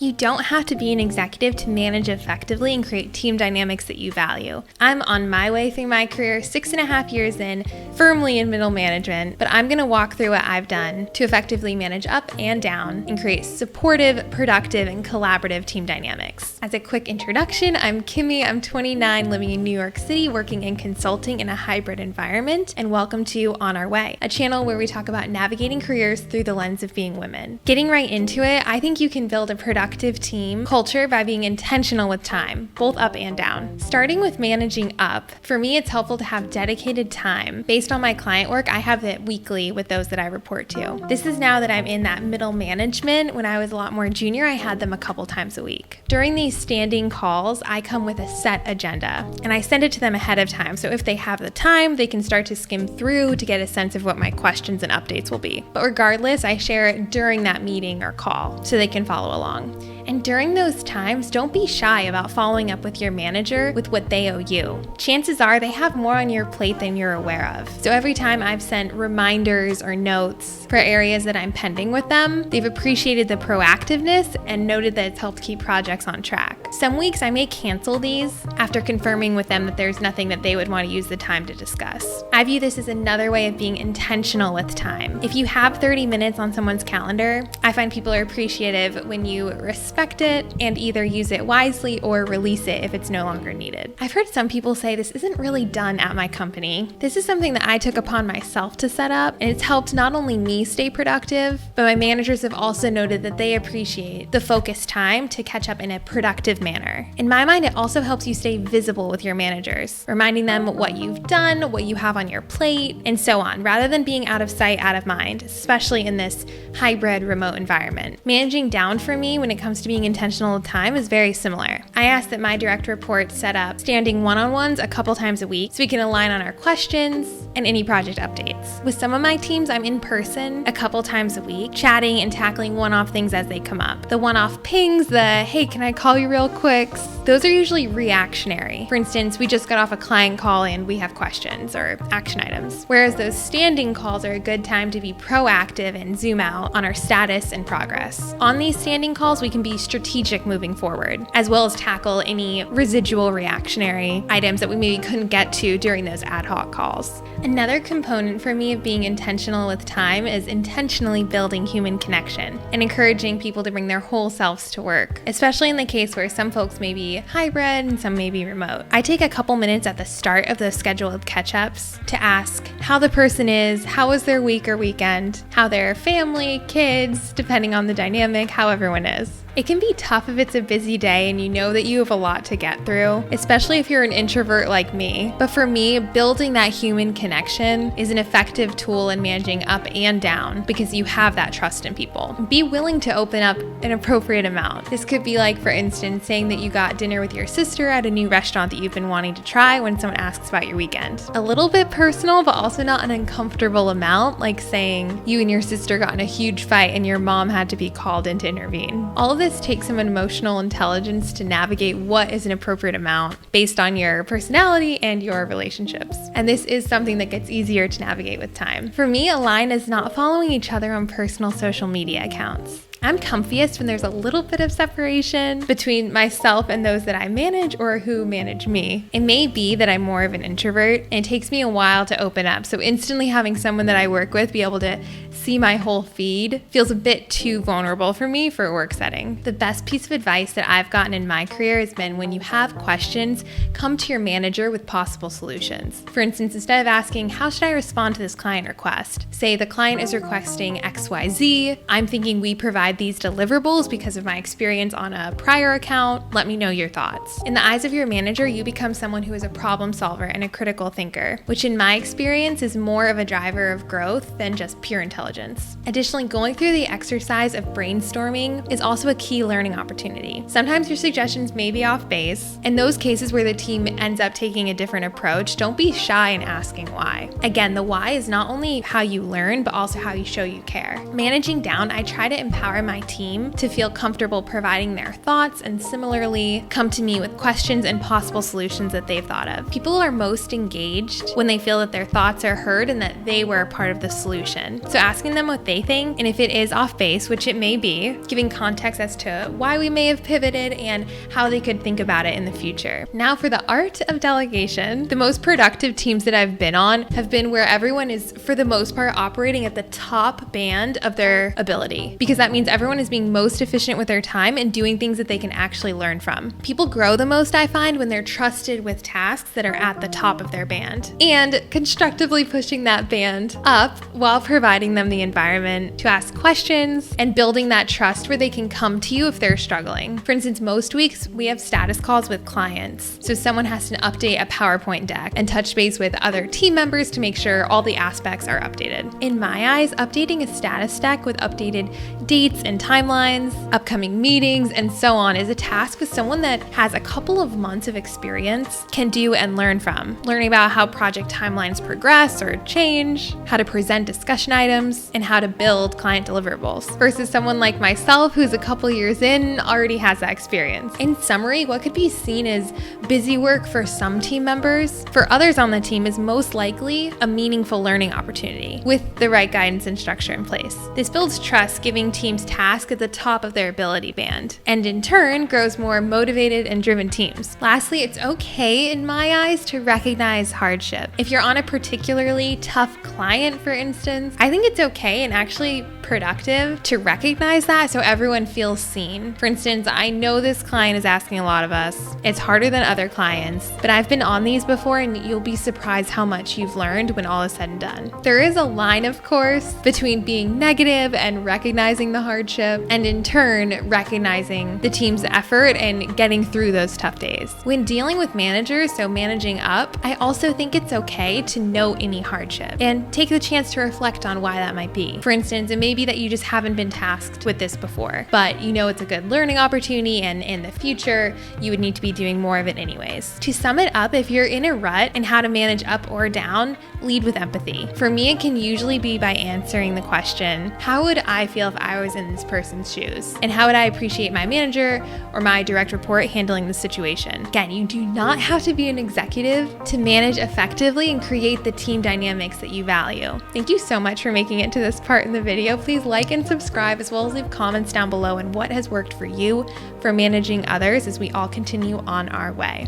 You don't have to be an executive to manage effectively and create team dynamics that you value. I'm on my way through my career, 6.5 years in, firmly in middle management, but I'm going to walk through what I've done to effectively manage up and down and create supportive, productive, and collaborative team dynamics. As a quick introduction, I'm Kimmy. I'm 29, living in New York City, working in consulting in a hybrid environment, and welcome to On Our Way, a channel where we talk about navigating careers through the lens of being women. Getting right into it, I think you can build a productive team culture by being intentional with time, both up and down. Starting with managing up, for me, it's helpful to have dedicated time. Based on my client work, I have it weekly with those that I report to. This is now that I'm in that middle management. When I was a lot more junior, I had them a couple times a week. During these standing calls, I come with a set agenda and I send it to them ahead of time. So if they have the time, they can start to skim through to get a sense of what my questions and updates will be. But regardless, I share it during that meeting or call so they can follow along. And during those times, don't be shy about following up with your manager with what they owe you. Chances are they have more on your plate than you're aware of. So every time I've sent reminders or notes for areas that I'm pending with them, they've appreciated the proactiveness and noted that it's helped keep projects on track. Some weeks I may cancel these after confirming with them that there's nothing that they would want to use the time to discuss. I view this as another way of being intentional with time. If you have 30 minutes on someone's calendar, I find people are appreciative when you respect it and either use it wisely or release it if it's no longer needed. I've heard some people say this isn't really done at my company. This is something that I took upon myself to set up, and it's helped not only me stay productive, but my managers have also noted that they appreciate the focused time to catch up in a productive manner. In my mind, it also helps you stay visible with your managers, reminding them what you've done, what you have on your plate, and so on, rather than being out of sight, out of mind, especially in this hybrid remote environment. Managing down for me when it comes to being intentional with time is very similar. I ask that my direct reports set up standing one-on-ones a couple times a week so we can align on our questions and any project updates. With some of my teams, I'm in person a couple times a week, chatting and tackling one-off things as they come up. The one-off pings, the hey, can I call you real quick? Those are usually reactionary. For instance, we just got off a client call and we have questions or action items. Whereas those standing calls are a good time to be proactive and zoom out on our status and progress. On these standing calls, we can be strategic moving forward, as well as tackle any residual reactionary items that we maybe couldn't get to during those ad hoc calls. Another component for me of being intentional with time is intentionally building human connection and encouraging people to bring their whole selves to work, especially in the case where some folks may be hybrid and some may be remote. I take a couple minutes at the start of those scheduled catch-ups to ask how the person is, how was their week or weekend, how their family, kids, depending on the dynamic, how everyone is. It can be tough if it's a busy day and you know that you have a lot to get through, especially if you're an introvert like me. But for me, building that human connection is an effective tool in managing up and down because you have that trust in people. Be willing to open up an appropriate amount. This could be like, for instance, saying that you got dinner with your sister at a new restaurant that you've been wanting to try when someone asks about your weekend. A little bit personal, but also not an uncomfortable amount, like saying you and your sister got in a huge fight and your mom had to be called in to intervene. All of this takes some emotional intelligence to navigate what is an appropriate amount based on your personality and your relationships. And this is something that gets easier to navigate with time. For me, a line is not following each other on personal social media accounts. I'm comfiest when there's a little bit of separation between myself and those that I manage or who manage me. It may be that I'm more of an introvert and it takes me a while to open up. So instantly having someone that I work with be able to see my whole feed feels a bit too vulnerable for me for a work setting. The best piece of advice that I've gotten in my career has been when you have questions, come to your manager with possible solutions. For instance, instead of asking, how should I respond to this client request? Say the client is requesting XYZ. I'm thinking we provide these deliverables because of my experience on a prior account. Let me know your thoughts. In the eyes of your manager, you become someone who is a problem solver and a critical thinker, which in my experience is more of a driver of growth than just pure intelligence. Additionally, going through the exercise of brainstorming is also a key learning opportunity. Sometimes your suggestions may be off base. In those cases where the team ends up taking a different approach, don't be shy in asking why. Again, the why is not only how you learn, but also how you show you care. Managing down, I try to empower in my team to feel comfortable providing their thoughts and similarly come to me with questions and possible solutions that they've thought of. People are most engaged when they feel that their thoughts are heard and that they were a part of the solution. So asking them what they think, and if it is off base, which it may be, giving context as to why we may have pivoted and how they could think about it in the future. Now for the art of delegation, the most productive teams that I've been on have been where everyone is, for the most part, operating at the top band of their ability, because that means everyone is being most efficient with their time and doing things that they can actually learn from. People grow the most, I find, when they're trusted with tasks that are at the top of their band and constructively pushing that band up while providing them the environment to ask questions and building that trust where they can come to you if they're struggling. For instance, most weeks we have status calls with clients. So someone has to update a PowerPoint deck and touch base with other team members to make sure all the aspects are updated. In my eyes, updating a status deck with updated dates and timelines, upcoming meetings, and so on is a task with someone that has a couple of months of experience can do and learn from. Learning about how project timelines progress or change, how to present discussion items, and how to build client deliverables, versus someone like myself who's a couple years in already has that experience. In summary, what could be seen as busy work for some team members, for others on the team is most likely a meaningful learning opportunity with the right guidance and structure in place. This builds trust, giving teams tasks at the top of their ability band, and in turn grows more motivated and driven teams. Lastly, it's okay in my eyes to recognize hardship. If you're on a particularly tough client, for instance, I think it's okay and actually productive to recognize that so everyone feels seen. For instance, I know this client is asking a lot of us. It's harder than other clients, but I've been on these before and you'll be surprised how much you've learned when all is said and done. There is a line, of course, between being negative and recognizing the hardship, and in turn, recognizing the team's effort and getting through those tough days. When dealing with managers, so managing up, I also think it's okay to note any hardship and take the chance to reflect on why that might be. For instance, it may be that you just haven't been tasked with this before, but you know it's a good learning opportunity and in the future, you would need to be doing more of it anyways. To sum it up, if you're in a rut and how to manage up or down, lead with empathy. For me, it can usually be by answering the question, how would I feel if I was in this person's shoes? And how would I appreciate my manager or my direct report handling the situation? Again, you do not have to be an executive to manage effectively and create the team dynamics that you value. Thank you so much for making it to this part in the video. Please like and subscribe, as well as leave comments down below on what has worked for you for managing others as we all continue on our way.